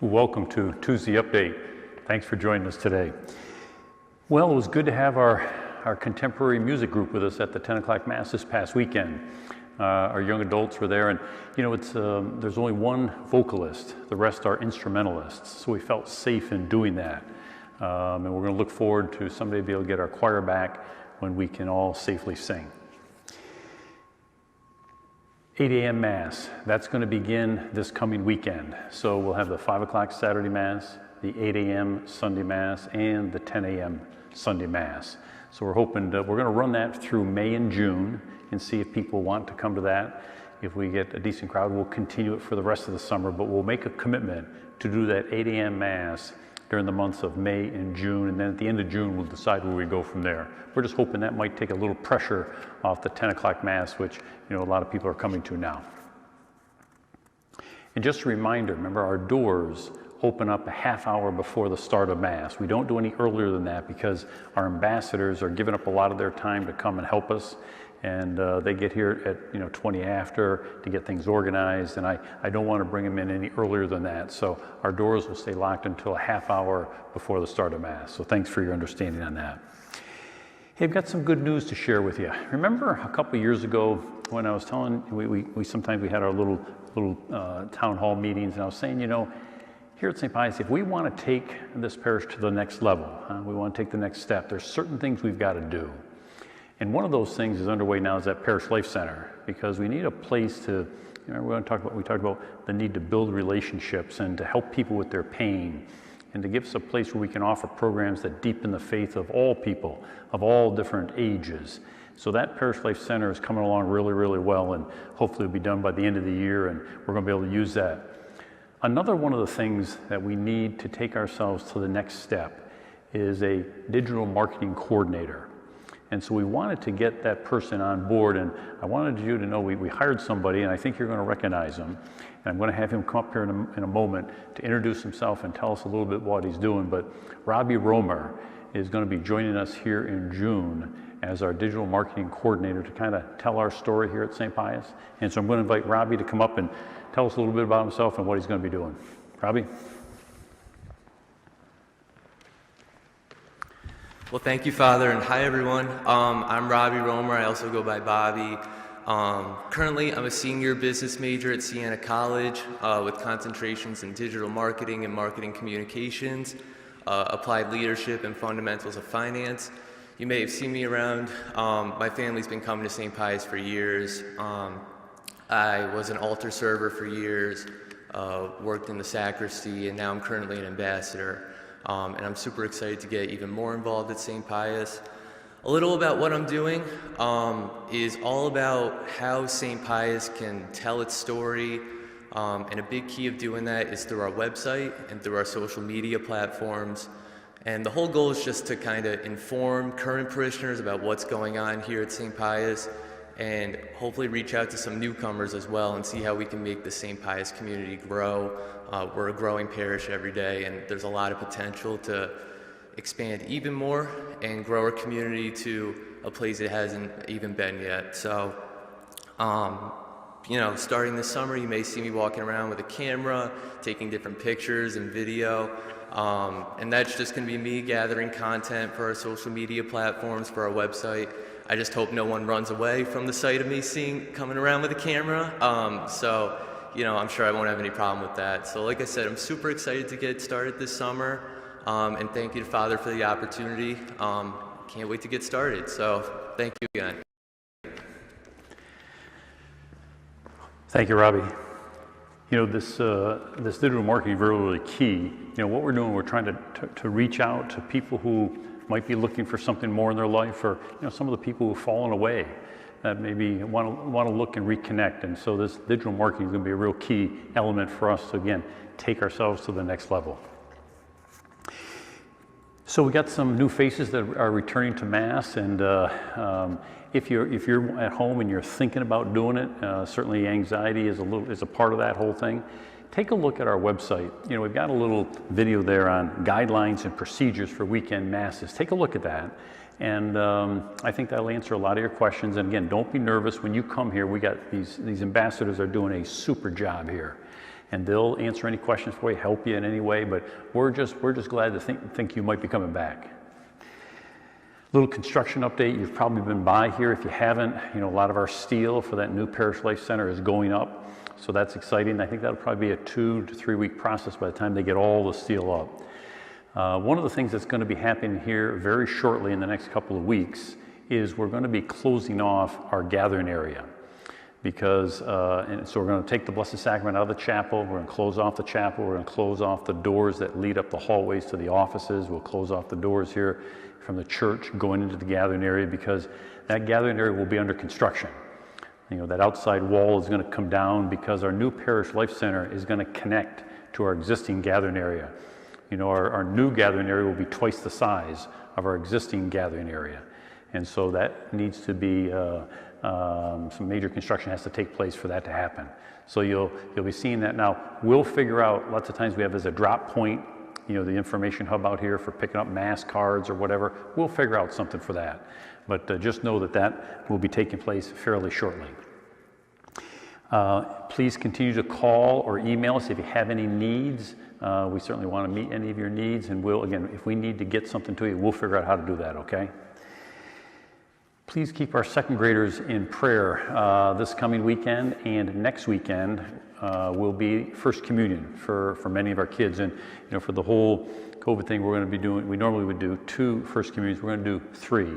Welcome to Tuesday Update. Thanks for joining us today. Well, it was good to have our contemporary music group with us at the 10 o'clock Mass this past weekend. Our young adults were there, and you know, there's only one vocalist, the rest are instrumentalists, so we felt safe in doing that. And we're going to look forward to someday be able to get our choir back when we can all safely sing. 8 a.m. Mass, that's going to begin this coming weekend. So we'll have the 5 o'clock Saturday Mass, the 8 a.m. Sunday Mass, and the 10 a.m. Sunday Mass. So we're hoping we're going to run that through May and June and see if people want to come to that. If we get a decent crowd, we'll continue it for the rest of the summer, but we'll make a commitment to do that 8 a.m. Mass during the months of May and June, and then at the end of June, we'll decide where we go from there. We're just hoping that might take a little pressure off the 10 o'clock Mass, which you know a lot of people are coming to now. And just a reminder, remember our doors open up a half hour before the start of Mass. We don't do any earlier than that because our ambassadors are giving up a lot of their time to come and help us. And they get here at 20 after to get things organized, and I don't want to bring them in any earlier than that. So our doors will stay locked until a half hour before the start of Mass. So thanks for your understanding on that. Hey, I've got some good news to share with you. Remember a couple years ago when I was telling, we sometimes had our little town hall meetings, and I was saying, you know, here at St. Pius, if we want to take this parish to the next level, we want to take the next step, there's certain things we've got to do. And one of those things is underway now is that Parish Life Center, because we need a place to, we talked about the need to build relationships and to help people with their pain, and to give us a place where we can offer programs that deepen the faith of all people, of all different ages. So that Parish Life Center is coming along really, really well, and hopefully it'll be done by the end of the year, and we're going to be able to use that. Another one of the things that we need to take ourselves to the next step is a digital marketing coordinator. And so we wanted to get that person on board, and I wanted you to know we hired somebody, and I think you're going to recognize him. And I'm going to have him come up here in a moment to introduce himself and tell us a little bit what he's doing. But Robbie Romer is going to be joining us here in June as our digital marketing coordinator to kind of tell our story here at St. Pius. And so I'm going to invite Robbie to come up and tell us a little bit about himself and what he's going to be doing. Robbie? Well, thank you, Father, and hi, everyone. I'm Robbie Romer. I also go by Bobby. Currently, I'm a senior business major at Siena College with concentrations in digital marketing and marketing communications, applied leadership, and fundamentals of finance. You may have seen me around. My family's been coming to St. Pius for years. I was an altar server for years, worked in the sacristy, and now I'm currently an ambassador. And I'm super excited to get even more involved at St. Pius. A little about what I'm doing is all about how St. Pius can tell its story, and a big key of doing that is through our website and through our social media platforms. And the whole goal is just to kind of inform current parishioners about what's going on here at St. Pius, and hopefully reach out to some newcomers as well and see how we can make the St. Pius community grow. We're a growing parish every day, and there's a lot of potential to expand even more and grow our community to a place it hasn't even been yet. So, starting this summer, you may see me walking around with a camera, taking different pictures and video, and that's just going to be me gathering content for our social media platforms, for our website. I just hope no one runs away from the sight of me coming around with a camera. I'm sure I won't have any problem with that. So like I said, I'm super excited to get started this summer, and thank you to Father for the opportunity. Can't wait to get started. So thank you again. Thank you, Robbie. You know, this digital marketing is really, really key. You know, what we're doing, we're trying to reach out to people who might be looking for something more in their life, or some of the people who've fallen away that maybe want to look and reconnect. And so this digital marketing is going to be a real key element for us to, again, take ourselves to the next level. So we got some new faces that are returning to Mass, and if you're at home and you're thinking about doing it, certainly anxiety is a part of that whole thing. Take a look at our website. You know, we've got a little video there on guidelines and procedures for weekend Masses. Take a look at that. And I think that'll answer a lot of your questions. And again, don't be nervous when you come here. We got these ambassadors are doing a super job here. and they'll answer any questions for you, help you in any way, but we're just glad to think you might be coming back. Little construction update, you've probably been by here. If you haven't, a lot of our steel for that new Parish Life Center is going up, so that's exciting. I think that'll probably be a 2 to 3 week process by the time they get all the steel up. One of the things that's going to be happening here very shortly in the next couple of weeks is we're going to be closing off our gathering area, because and so we're going to take the Blessed Sacrament out of the chapel, we're going to close off the chapel, we're going to close off the doors that lead up the hallways to the offices, we'll close off the doors here from the church going into the gathering area, because that gathering area will be under construction. That outside wall is going to come down, because our new Parish Life Center is going to connect to our existing gathering area. Our new gathering area will be twice the size of our existing gathering area. And so that needs to be, some major construction has to take place for that to happen. So you'll be seeing that now. We'll figure out, lots of times we have as a drop point, the information hub out here for picking up Mass cards or whatever. We'll figure out something for that. But just know that will be taking place fairly shortly. Please continue to call or email us if you have any needs. We certainly want to meet any of your needs, and again, if we need to get something to you, we'll figure out how to do that, okay? Please keep our second graders in prayer. This coming weekend and next weekend will be First Communion for many of our kids. And for the whole COVID thing, we're going to be doing, we normally would do 2 First Communions. We're going to do 3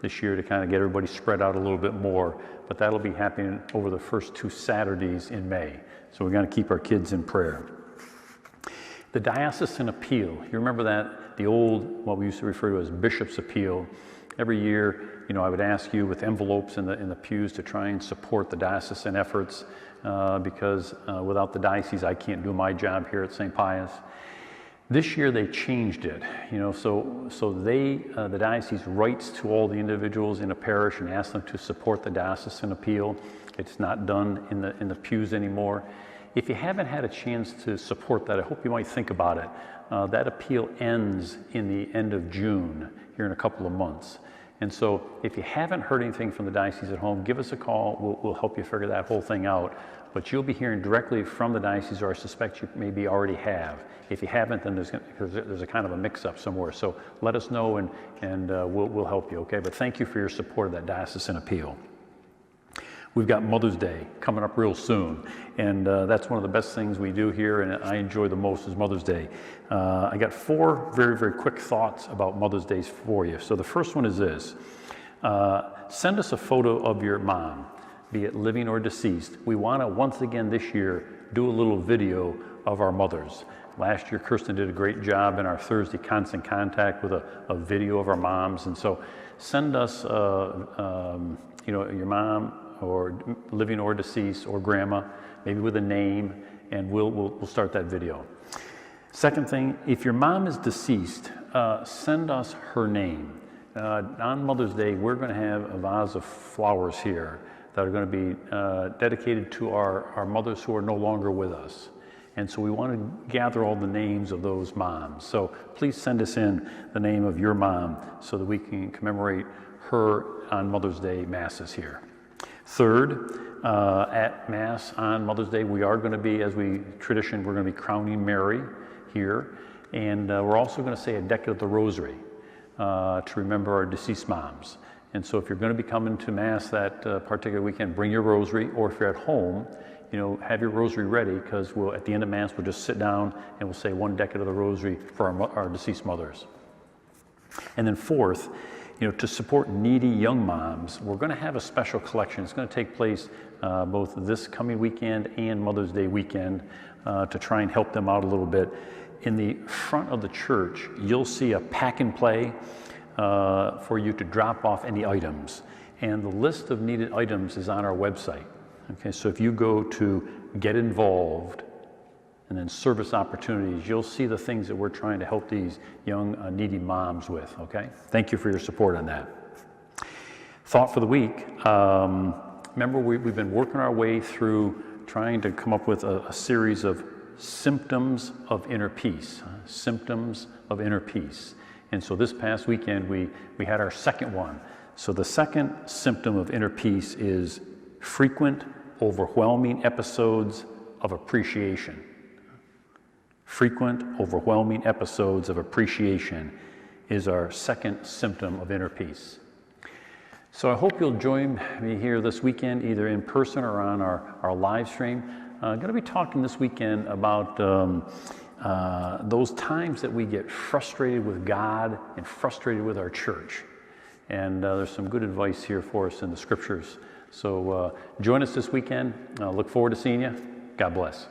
this year to kind of get everybody spread out a little bit more. But that'll be happening over the first 2 Saturdays in May. So we're going to keep our kids in prayer. The diocesan appeal, you remember that, the old, what we used to refer to as bishop's appeal. Every year, I would ask you with envelopes in the pews to try and support the diocesan efforts, because without the diocese, I can't do my job here at St. Pius. This year they changed it, so the diocese writes to all the individuals in a parish and asks them to support the diocesan appeal. It's not done in the pews anymore. If you haven't had a chance to support that, I hope you might think about it. That appeal ends in the end of June, here in a couple of months. And so if you haven't heard anything from the diocese at home, give us a call. We'll help you figure that whole thing out. But you'll be hearing directly from the diocese, or I suspect you maybe already have. If you haven't, then there's a kind of a mix-up somewhere. So let us know, and we'll help you, okay? But thank you for your support of that diocesan appeal. We've got Mother's Day coming up real soon, and that's one of the best things we do here, and I enjoy the most is Mother's Day. I got 4 very, very quick thoughts about Mother's Day for you. So the first one is this. Send us a photo of your mom, be it living or deceased. We want to, once again this year, do a little video of our mothers. Last year, Kirsten did a great job in our Thursday Constant Contact with a video of our moms, and so send us your mom, or living or deceased, or grandma, maybe with a name, and we'll start that video. Second thing, if your mom is deceased, send us her name. On Mother's Day, we're going to have a vase of flowers here that are going to be dedicated to our mothers who are no longer with us. And so we want to gather all the names of those moms. So please send us in the name of your mom so that we can commemorate her on Mother's Day Masses here. Third, at Mass on Mother's Day, we are going to be, as we're going to be crowning Mary here. And we're also going to say a decade of the Rosary to remember our deceased moms. And so if you're going to be coming to Mass that particular weekend, bring your rosary, or if you're at home, have your rosary ready, because at the end of Mass, we'll just sit down and we'll say 1 decade of the Rosary for our deceased mothers. And then fourth, to support needy young moms, we're going to have a special collection. It's going to take place both this coming weekend and Mother's Day weekend to try and help them out a little bit. In the front of the church, you'll see a pack and play for you to drop off any items. And the list of needed items is on our website. Okay, so if you go to Get Involved and then Service Opportunities, you'll see the things that we're trying to help these young needy moms with, okay? Thank you for your support on that. Thought for the week. Remember, we've been working our way through trying to come up with a series of symptoms of inner peace. Symptoms of inner peace. And so this past weekend, we had our second one. So the second symptom of inner peace is frequent, overwhelming episodes of appreciation. Frequent, overwhelming episodes of appreciation is our second symptom of inner peace. So I hope you'll join me here this weekend, either in person or on our live stream. I'm going to be talking this weekend about those times that we get frustrated with God and frustrated with our church. And there's some good advice here for us in the scriptures. So join us this weekend. Look forward to seeing you. God bless.